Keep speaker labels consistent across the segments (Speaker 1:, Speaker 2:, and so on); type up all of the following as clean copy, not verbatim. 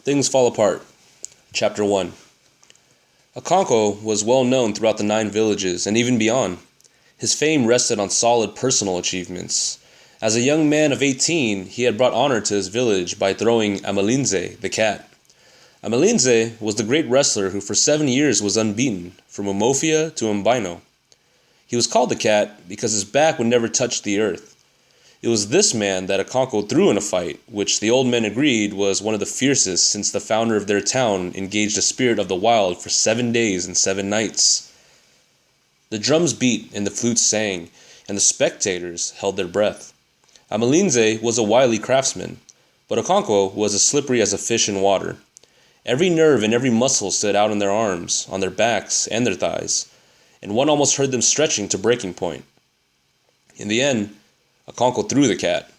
Speaker 1: Things Fall Apart. Chapter 1. Okonkwo was well known throughout the 9 villages and even beyond. His fame rested on solid personal achievements. As a young man of 18, he had brought honor to his village by throwing Amalinze, the cat. Amalinze was the great wrestler who for 7 years was unbeaten, from Umofia to Mbino. He was called the cat because his back would never touch the earth. It was this man that Okonkwo threw in a fight, which the old men agreed was one of the fiercest since the founder of their town engaged a spirit of the wild for 7 days and 7 nights. The drums beat and the flutes sang, and the spectators held their breath. Amalinze was a wily craftsman, but Okonkwo was as slippery as a fish in water. Every nerve and every muscle stood out in their arms, on their backs, and their thighs, and one almost heard them stretching to breaking point. In the end, Okonkwo threw the cat.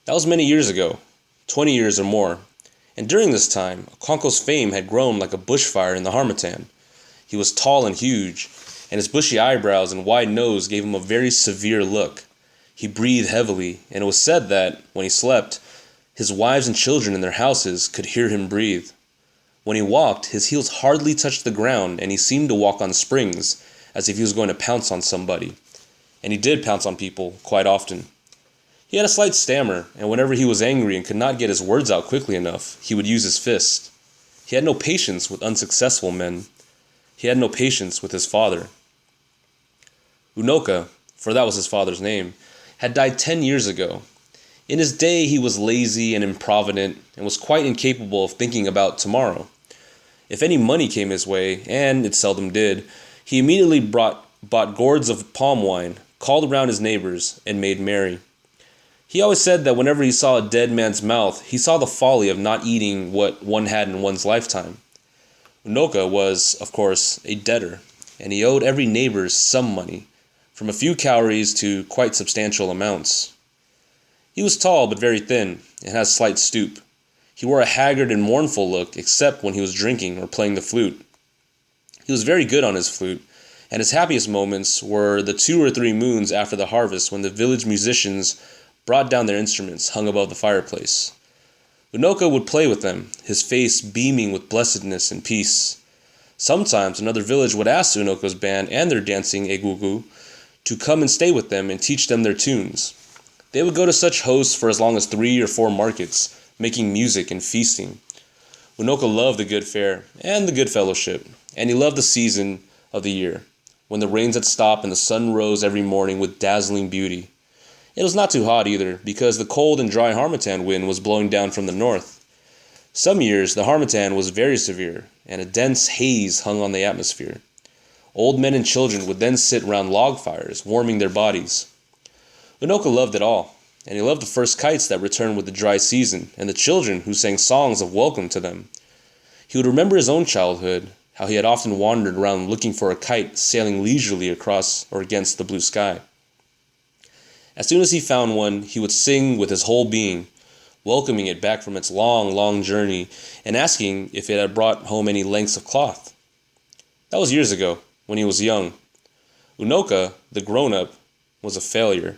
Speaker 1: That was many years ago, 20 years or more, and during this time, Okonkwo's fame had grown like a bushfire in the Harmattan. He was tall and huge, and his bushy eyebrows and wide nose gave him a very severe look. He breathed heavily, and it was said that, when he slept, his wives and children in their houses could hear him breathe. When he walked, his heels hardly touched the ground, and he seemed to walk on springs, as if he was going to pounce on somebody. And he did pounce on people quite often. He had a slight stammer, and whenever he was angry and could not get his words out quickly enough, he would use his fist. He had no patience with unsuccessful men. He had no patience with his father. Unoka, for that was his father's name, had died 10 years ago. In his day he was lazy and improvident, and was quite incapable of thinking about tomorrow. If any money came his way, and it seldom did, he immediately bought gourds of palm wine, called around his neighbors, and made merry. He always said that whenever he saw a dead man's mouth, he saw the folly of not eating what one had in one's lifetime. Unoka was, of course, a debtor, and he owed every neighbor some money, from a few cowries to quite substantial amounts. He was tall but very thin, and had a slight stoop. He wore a haggard and mournful look, except when he was drinking or playing the flute. He was very good on his flute, and his happiest moments were the 2 or 3 moons after the harvest when the village musicians brought down their instruments hung above the fireplace. Unoka would play with them, his face beaming with blessedness and peace. Sometimes another village would ask Unoka's band and their dancing egugu to come and stay with them and teach them their tunes. They would go to such hosts for as long as 3 or 4 markets, making music and feasting. Unoka loved the good fare and the good fellowship, and he loved the season of the year, when the rains had stopped and the sun rose every morning with dazzling beauty. It was not too hot either, because the cold and dry Harmattan wind was blowing down from the north. Some years the Harmattan was very severe, and a dense haze hung on the atmosphere. Old men and children would then sit round log fires, warming their bodies. Unoka loved it all, and he loved the first kites that returned with the dry season, and the children who sang songs of welcome to them. He would remember his own childhood, how he had often wandered around looking for a kite sailing leisurely across or against the blue sky. As soon as he found one, he would sing with his whole being, welcoming it back from its long, long journey and asking if it had brought home any lengths of cloth. That was years ago, when he was young. Unoka, the grown-up, was a failure.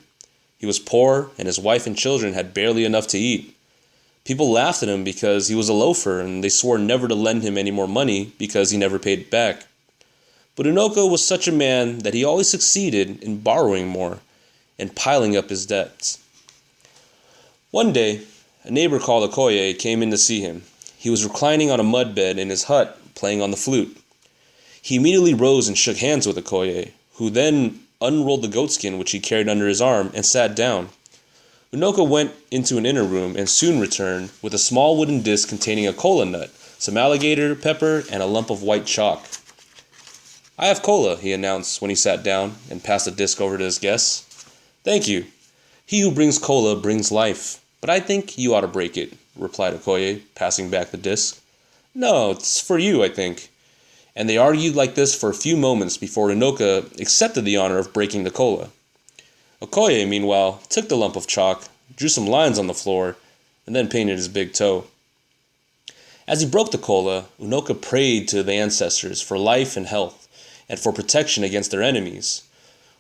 Speaker 1: He was poor, and his wife and children had barely enough to eat. People laughed at him because he was a loafer, and they swore never to lend him any more money because he never paid it back. But Unoka was such a man that he always succeeded in borrowing more and piling up his debts. One day, a neighbor called Okoye came in to see him. He was reclining on a mud bed in his hut, playing on the flute. He immediately rose and shook hands with Okoye, who then unrolled the goatskin which he carried under his arm and sat down. Unoka went into an inner room and soon returned with a small wooden disc containing a kola nut, some alligator pepper, and a lump of white chalk. "I have kola," he announced when he sat down and passed the disc over to his guests. "Thank you. He who brings kola brings life, but I think you ought to break it," replied Okoye, passing back the disc. "No, it's for you, I think." And they argued like this for a few moments before Unoka accepted the honor of breaking the kola. Okoye, meanwhile, took the lump of chalk, drew some lines on the floor, and then painted his big toe. As he broke the kola, Unoka prayed to the ancestors for life and health, and for protection against their enemies.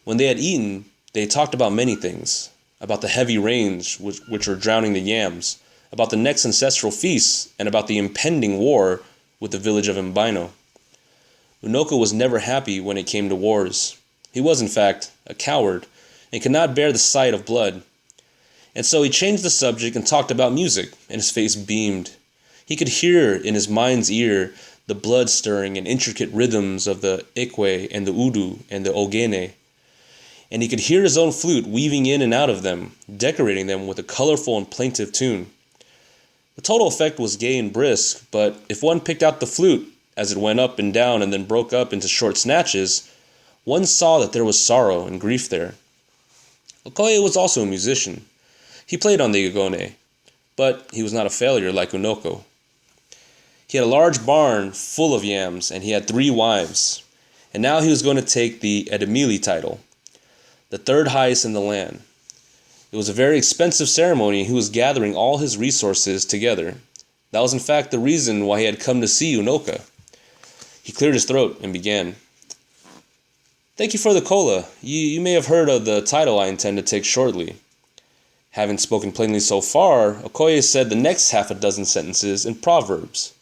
Speaker 1: When they had eaten, they talked about many things, about the heavy rains which were drowning the yams, about the next ancestral feast, and about the impending war with the village of Mbino. Unoka was never happy when it came to wars. He was, in fact, a coward, and could not bear the sight of blood. And so he changed the subject and talked about music, and his face beamed. He could hear in his mind's ear the blood-stirring and intricate rhythms of the ikwe and the udu and the ogene. And he could hear his own flute weaving in and out of them, decorating them with a colorful and plaintive tune. The total effect was gay and brisk, but if one picked out the flute, as it went up and down and then broke up into short snatches, one saw that there was sorrow and grief there. Okoye was also a musician. He played on the ogone, but he was not a failure like Unoko. He had a large barn full of yams, and he had 3 wives. And now he was going to take the Edemili title, the third highest in the land. It was a very expensive ceremony, and he was gathering all his resources together. That was in fact the reason why he had come to see Unoka. He cleared his throat and began. Thank you for the kola. You may have heard of the title I intend to take shortly. Having spoken plainly so far, Okoye said the next half a dozen sentences in Proverbs.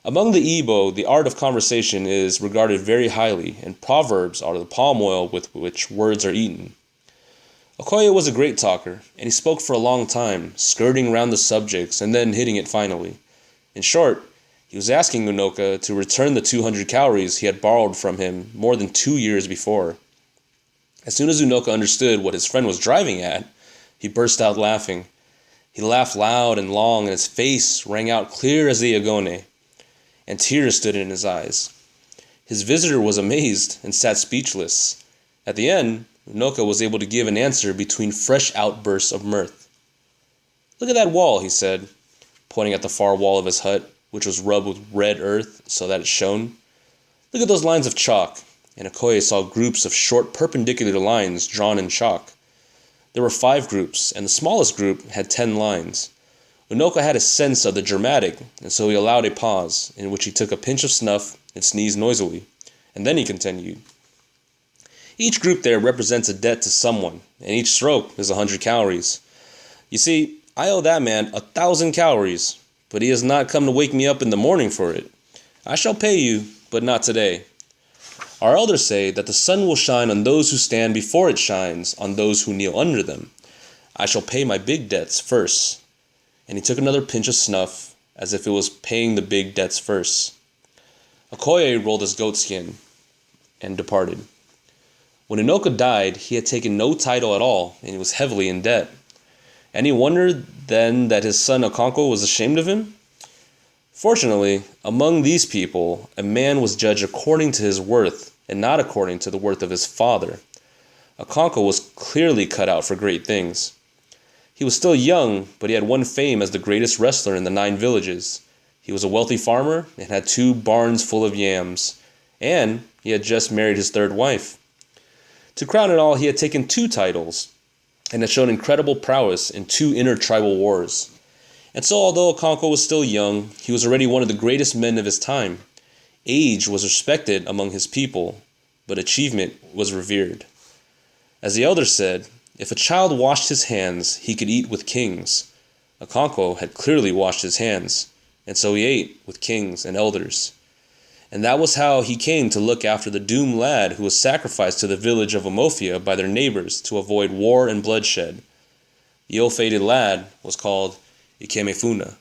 Speaker 1: Among the Igbo, the art of conversation is regarded very highly, and proverbs are the palm oil with which words are eaten. Okoye was a great talker, and he spoke for a long time, skirting around the subjects and then hitting it finally. In short, he was asking Unoka to return the 200 cowries he had borrowed from him more than 2 years before. As soon as Unoka understood what his friend was driving at, he burst out laughing. He laughed loud and long, and his face rang out clear as the ogone, and tears stood in his eyes. His visitor was amazed and sat speechless. At the end, Unoka was able to give an answer between fresh outbursts of mirth. Look at that wall, he said, pointing at the far wall of his hut, which was rubbed with red earth so that it shone. Look at those lines of chalk. And Okoye saw groups of short perpendicular lines drawn in chalk. There were 5 groups, and the smallest group had 10 lines. Unoka had a sense of the dramatic, and so he allowed a pause, in which he took a pinch of snuff and sneezed noisily. And then he continued. Each group there represents a debt to someone, and each stroke is 100 calories. You see, I owe that man 1,000 calories, but he has not come to wake me up in the morning for it. I shall pay you, but not today. Our elders say that the sun will shine on those who stand before it shines on those who kneel under them. I shall pay my big debts first. And he took another pinch of snuff, as if it was paying the big debts first. Okoye rolled his goat skin and departed. When Unoka died, he had taken no title at all, and he was heavily in debt. Any wonder then that his son Okonkwo was ashamed of him? Fortunately, among these people, a man was judged according to his worth, and not according to the worth of his father. Okonkwo was clearly cut out for great things. He was still young, but he had won fame as the greatest wrestler in the 9 villages. He was a wealthy farmer and had 2 barns full of yams, and he had just married his 3rd wife. To crown it all, he had taken 2 titles, and had shown incredible prowess in 2 intertribal wars. And so, although Okonkwo was still young, he was already one of the greatest men of his time. Age was respected among his people, but achievement was revered. As the elder said, if a child washed his hands, he could eat with kings. Okonkwo had clearly washed his hands, and so he ate with kings and elders. And that was how he came to look after the doomed lad who was sacrificed to the village of Omofia by their neighbors to avoid war and bloodshed. The ill-fated lad was called Ikemefuna.